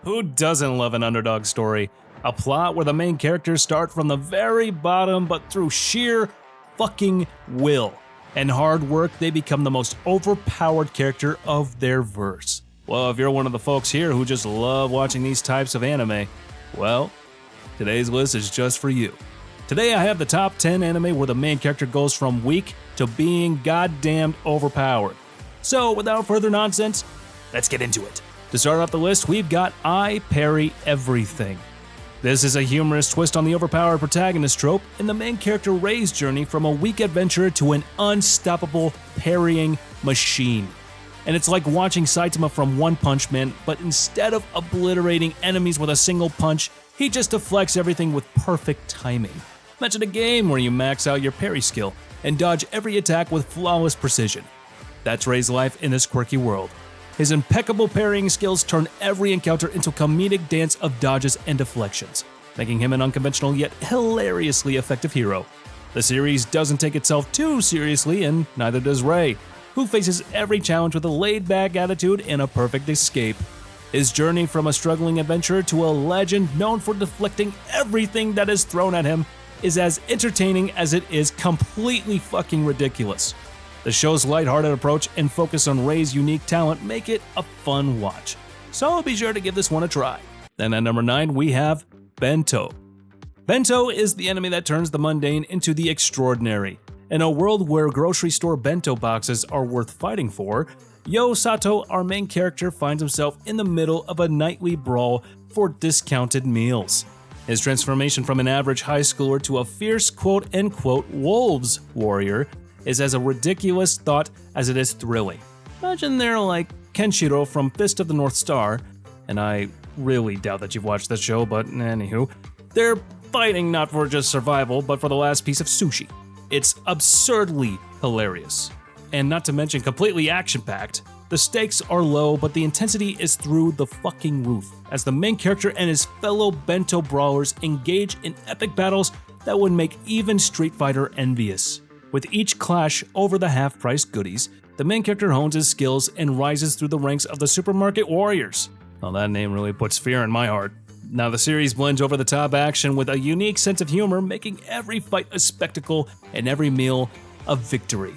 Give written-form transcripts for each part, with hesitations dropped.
Who doesn't love an underdog story? A plot where the main characters start from the very bottom, but through sheer fucking will and hard work, they become the most overpowered character of their verse. Well, if you're one of the folks here who just love watching these types of anime, well, today's list is just for you. Today I have the top 10 anime where the main character goes from weak to being goddamned overpowered. So without further nonsense, let's get into it. To start off the list, we've got I Parry Everything. This is a humorous twist on the overpowered protagonist trope in the main character Rei's journey from a weak adventurer to an unstoppable parrying machine. And it's like watching Saitama from One Punch Man, but instead of obliterating enemies with a single punch, he just deflects everything with perfect timing. Imagine a game where you max out your parry skill and dodge every attack with flawless precision. That's Rei's life in this quirky world. His impeccable parrying skills turn every encounter into a comedic dance of dodges and deflections, making him an unconventional yet hilariously effective hero. The series doesn't take itself too seriously, and neither does Rei, who faces every challenge with a laid-back attitude and a perfect escape. His journey from a struggling adventurer to a legend known for deflecting everything that is thrown at him is as entertaining as it is completely fucking ridiculous. The show's lighthearted approach and focus on Rei's unique talent make it a fun watch, so be sure to give this one a try. Then at number 9 we have Bento. Bento is the enemy that turns the mundane into the extraordinary. In a world where grocery store bento boxes are worth fighting for, Yo Sato, our main character, finds himself in the middle of a nightly brawl for discounted meals. His transformation from an average high schooler to a fierce quote-unquote wolves warrior is as a ridiculous thought as it is thrilling. Imagine they're like Kenshiro from Fist of the North Star, and I really doubt that you've watched that show, but anywho, they're fighting not for just survival, but for the last piece of sushi. It's absurdly hilarious, and not to mention completely action-packed. The stakes are low, but the intensity is through the fucking roof, as the main character and his fellow bento brawlers engage in epic battles that would make even Street Fighter envious. With each clash over the half-priced goodies, the main character hones his skills and rises through the ranks of the Supermarket Warriors. Well, that name really puts fear in my heart. Now, the series blends over-the-top action with a unique sense of humor, making every fight a spectacle and every meal a victory.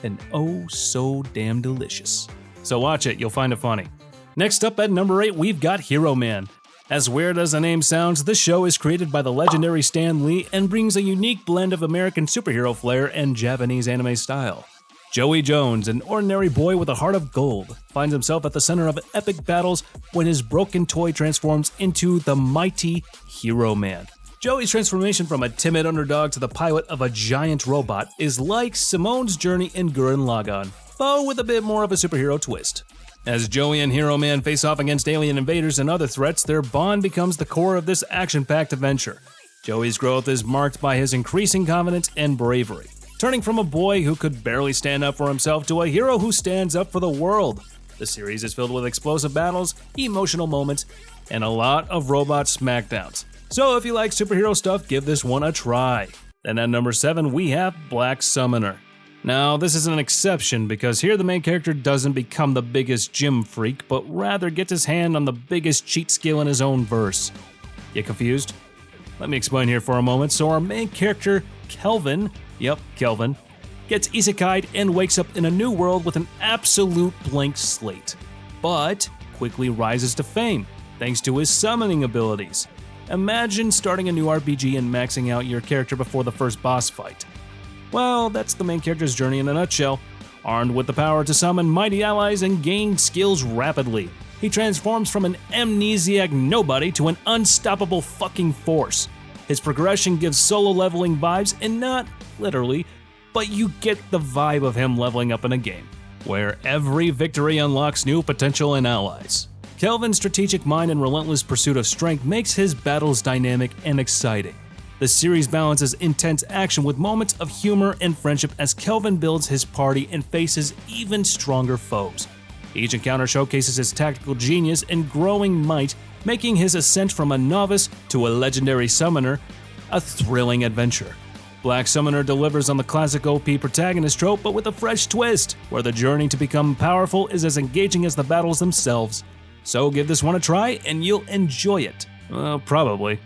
And oh, so damn delicious. So watch it, you'll find it funny. Next up at number 8, we've got Hero Man. As weird as the name sounds, this show is created by the legendary Stan Lee and brings a unique blend of American superhero flair and Japanese anime style. Joey Jones, an ordinary boy with a heart of gold, finds himself at the center of epic battles when his broken toy transforms into the mighty Hero Man. Joey's transformation from a timid underdog to the pilot of a giant robot is like Simone's journey in Gurren Lagann, but with a bit more of a superhero twist. As Joey and Hero Man face off against alien invaders and other threats, their bond becomes the core of this action-packed adventure. Joey's growth is marked by his increasing confidence and bravery, turning from a boy who could barely stand up for himself to a hero who stands up for the world. The series is filled with explosive battles, emotional moments, and a lot of robot smackdowns. So if you like superhero stuff, give this one a try. Then at number 7, we have Black Summoner. Now, this is an exception because here the main character doesn't become the biggest gym freak, but rather gets his hand on the biggest cheat skill in his own verse. Get confused? Let me explain here for a moment. So our main character, Kelvin, gets isekai'd and wakes up in a new world with an absolute blank slate, but quickly rises to fame thanks to his summoning abilities. Imagine starting a new RPG and maxing out your character before the first boss fight. Well, that's the main character's journey in a nutshell. Armed with the power to summon mighty allies and gain skills rapidly, he transforms from an amnesiac nobody to an unstoppable fucking force. His progression gives solo leveling vibes, and not literally, but you get the vibe of him leveling up in a game, where every victory unlocks new potential in allies. Kelvin's strategic mind and relentless pursuit of strength makes his battles dynamic and exciting. The series balances intense action with moments of humor and friendship as Kelvin builds his party and faces even stronger foes. Each encounter showcases his tactical genius and growing might, making his ascent from a novice to a legendary summoner a thrilling adventure. Black Summoner delivers on the classic OP protagonist trope, but with a fresh twist, where the journey to become powerful is as engaging as the battles themselves. So give this one a try and you'll enjoy it. Probably.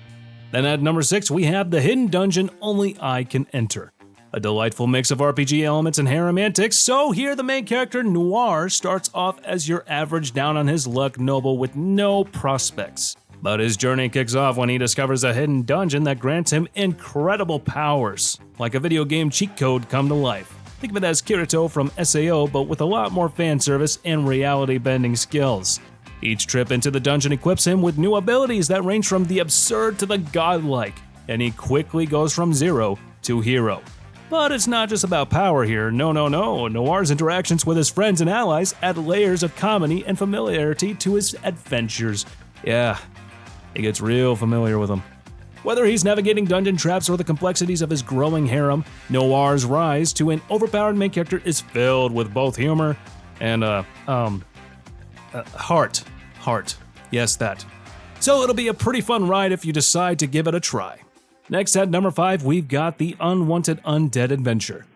Then at number 6 we have The Hidden Dungeon Only I Can Enter. A delightful mix of RPG elements and harem antics, so here the main character, Noir, starts off as your average down-on-his-luck noble with no prospects. But his journey kicks off when he discovers a hidden dungeon that grants him incredible powers, like a video game cheat code come to life. Think of it as Kirito from SAO, but with a lot more fan service and reality-bending skills. Each trip into the dungeon equips him with new abilities that range from the absurd to the godlike, and he quickly goes from zero to hero. But it's not just about power here, no. Noir's interactions with his friends and allies add layers of comedy and familiarity to his adventures. Yeah, he gets real familiar with them. Whether he's navigating dungeon traps or the complexities of his growing harem, Noir's rise to an overpowered main character is filled with both humor and, heart. Yes, that. So it'll be a pretty fun ride if you decide to give it a try. Next at number 5, we've got The Unwanted Undead Adventure.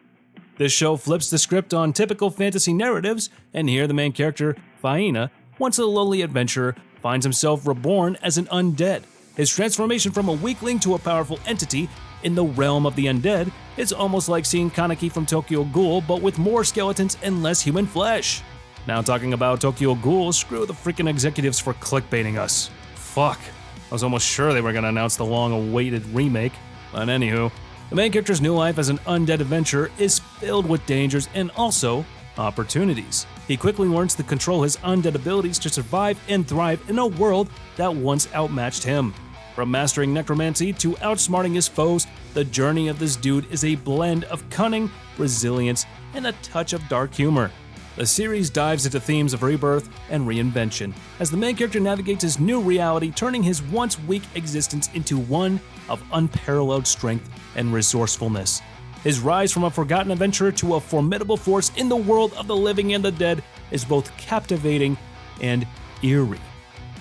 This show flips the script on typical fantasy narratives, and here the main character, Faina, once a lowly adventurer, finds himself reborn as an undead. His transformation from a weakling to a powerful entity in the realm of the undead is almost like seeing Kaneki from Tokyo Ghoul, but with more skeletons and less human flesh. Now talking about Tokyo Ghoul, screw the freaking executives for clickbaiting us. Fuck. I was almost sure they were going to announce the long-awaited remake. But anywho, the main character's new life as an undead adventurer is filled with dangers and also opportunities. He quickly learns to control his undead abilities to survive and thrive in a world that once outmatched him. From mastering necromancy to outsmarting his foes, the journey of this dude is a blend of cunning, resilience, and a touch of dark humor. The series dives into themes of rebirth and reinvention, as the main character navigates his new reality, turning his once weak existence into one of unparalleled strength and resourcefulness. His rise from a forgotten adventurer to a formidable force in the world of the living and the dead is both captivating and eerie,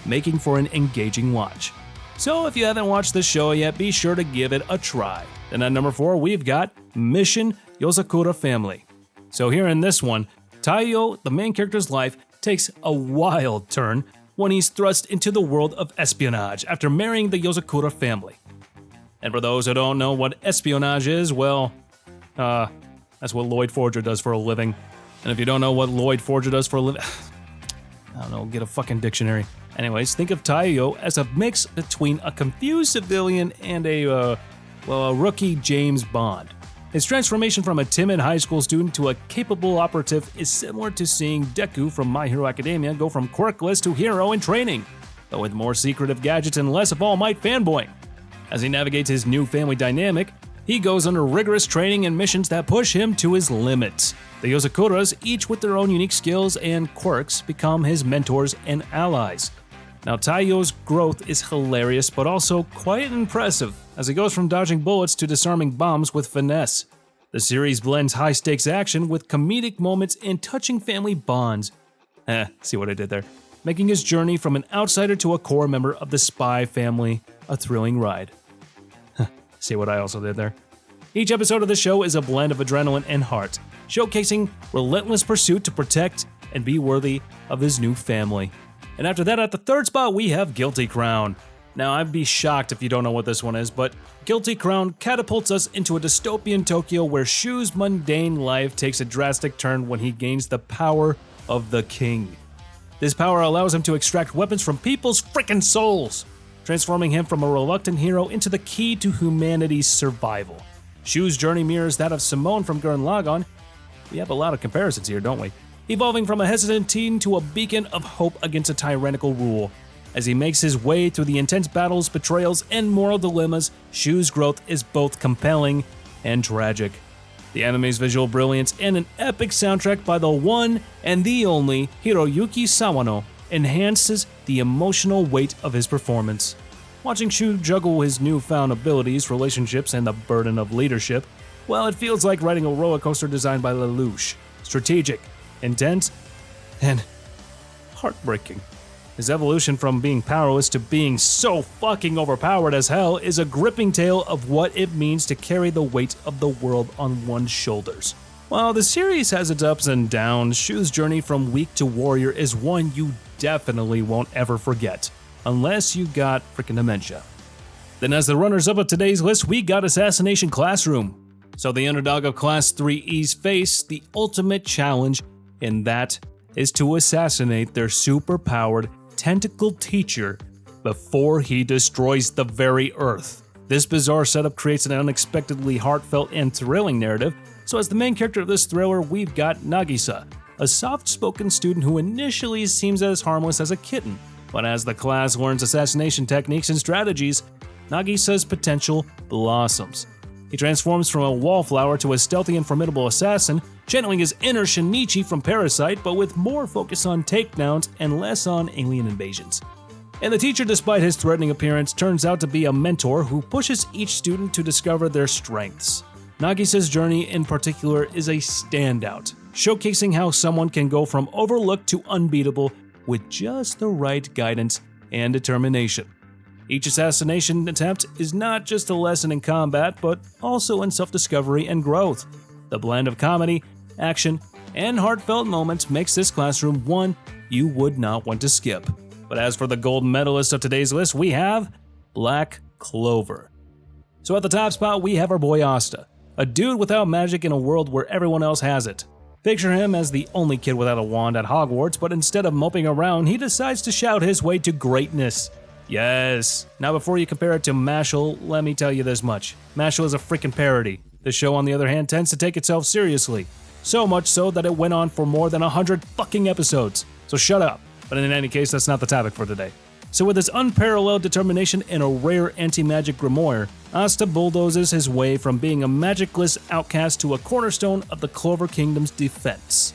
making for an engaging watch. So if you haven't watched this show yet, be sure to give it a try. Then at number 4, we've got Mission Yozakura Family. So here in this one, Taiyo, the main character's life, takes a wild turn when he's thrust into the world of espionage after marrying the Yozakura family. And for those who don't know what espionage is, well, that's what Lloyd Forger does for a living. And if you don't know what Lloyd Forger does for a living, I don't know, get a fucking dictionary. Anyways, think of Taiyo as a mix between a confused civilian and a rookie James Bond. His transformation from a timid high school student to a capable operative is similar to seeing Deku from My Hero Academia go from quirkless to hero in training, but with more secretive gadgets and less of all-might fanboying. As he navigates his new family dynamic, he goes under rigorous training and missions that push him to his limits. The Yozakuras, each with their own unique skills and quirks, become his mentors and allies. Now, Taiyo's growth is hilarious, but also quite impressive, as he goes from dodging bullets to disarming bombs with finesse. The series blends high-stakes action with comedic moments and touching family bonds. See what I did there? Making his journey from an outsider to a core member of the Spy family a thrilling ride. See what I also did there? Each episode of the show is a blend of adrenaline and heart, showcasing relentless pursuit to protect and be worthy of his new family. And after that, at the 3rd spot, we have Guilty Crown. Now, I'd be shocked if you don't know what this one is, but Guilty Crown catapults us into a dystopian Tokyo where Shu's mundane life takes a drastic turn when he gains the power of the king. This power allows him to extract weapons from people's frickin' souls, transforming him from a reluctant hero into the key to humanity's survival. Shu's journey mirrors that of Simone from Gurren Lagann. We have a lot of comparisons here, don't we? Evolving from a hesitant teen to a beacon of hope against a tyrannical rule. As he makes his way through the intense battles, betrayals, and moral dilemmas, Shu's growth is both compelling and tragic. The anime's visual brilliance and an epic soundtrack by the one and the only Hiroyuki Sawano enhances the emotional weight of his performance. Watching Shu juggle his newfound abilities, relationships, and the burden of leadership, well, it feels like riding a roller coaster designed by Lelouch. Strategic, intense, and heartbreaking. His evolution from being powerless to being so fucking overpowered as hell is a gripping tale of what it means to carry the weight of the world on one's shoulders. While the series has its ups and downs, Shu's journey from weak to warrior is one you definitely won't ever forget, unless you got freaking dementia. Then as the runners-up of today's list, we got Assassination Classroom. So the underdog of Class 3E's face the ultimate challenge, and that is to assassinate their super-powered tentacled teacher before he destroys the very Earth. This bizarre setup creates an unexpectedly heartfelt and thrilling narrative. So as the main character of this thriller, we've got Nagisa, a soft-spoken student who initially seems as harmless as a kitten, but as the class learns assassination techniques and strategies, Nagisa's potential blossoms. He transforms from a wallflower to a stealthy and formidable assassin, channeling his inner Shinichi from Parasite, but with more focus on takedowns and less on alien invasions. And the teacher, despite his threatening appearance, turns out to be a mentor who pushes each student to discover their strengths. Nagisa's journey in particular is a standout, showcasing how someone can go from overlooked to unbeatable with just the right guidance and determination. Each assassination attempt is not just a lesson in combat, but also in self-discovery and growth. The blend of comedy, action, and heartfelt moments makes this classroom one you would not want to skip. But as for the gold medalist of today's list, we have Black Clover. So at the top spot, we have our boy Asta, a dude without magic in a world where everyone else has it. Picture him as the only kid without a wand at Hogwarts, but instead of moping around, he decides to shout his way to greatness. Yes. Now before you compare it to MASH'L, let me tell you this much. MASH'L is a freaking parody. The show, on the other hand, tends to take itself seriously. So much so that it went on for more than 100 fucking episodes. So shut up. But in any case, that's not the topic for today. So with his unparalleled determination and a rare anti-magic grimoire, Asta bulldozes his way from being a magicless outcast to a cornerstone of the Clover Kingdom's defense.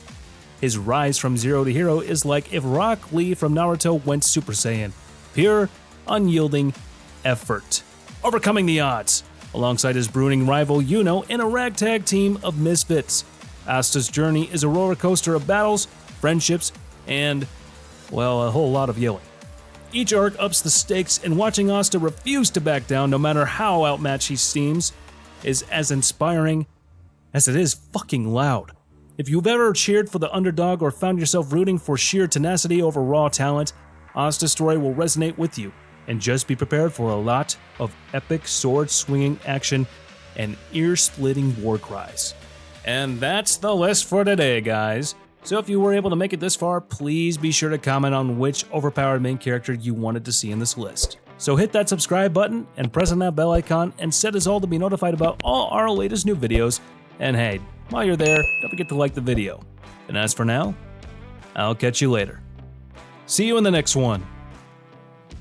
His rise from zero to hero is like if Rock Lee from Naruto went Super Saiyan. Pure, unyielding effort. Overcoming the odds, alongside his brooding rival Yuno in a ragtag team of misfits. Asta's journey is a roller coaster of battles, friendships, and, well, a whole lot of yelling. Each arc ups the stakes, and watching Asta refuse to back down no matter how outmatched he seems is as inspiring as it is fucking loud. If you've ever cheered for the underdog or found yourself rooting for sheer tenacity over raw talent, Asta's story will resonate with you, and just be prepared for a lot of epic sword-swinging action and ear-splitting war cries. And that's the list for today, guys. So if you were able to make it this far, please be sure to comment on which overpowered main character you wanted to see in this list. So hit that subscribe button and press on that bell icon and set us all to be notified about all our latest new videos. And hey, while you're there, don't forget to like the video. And as for now, I'll catch you later. See you in the next one.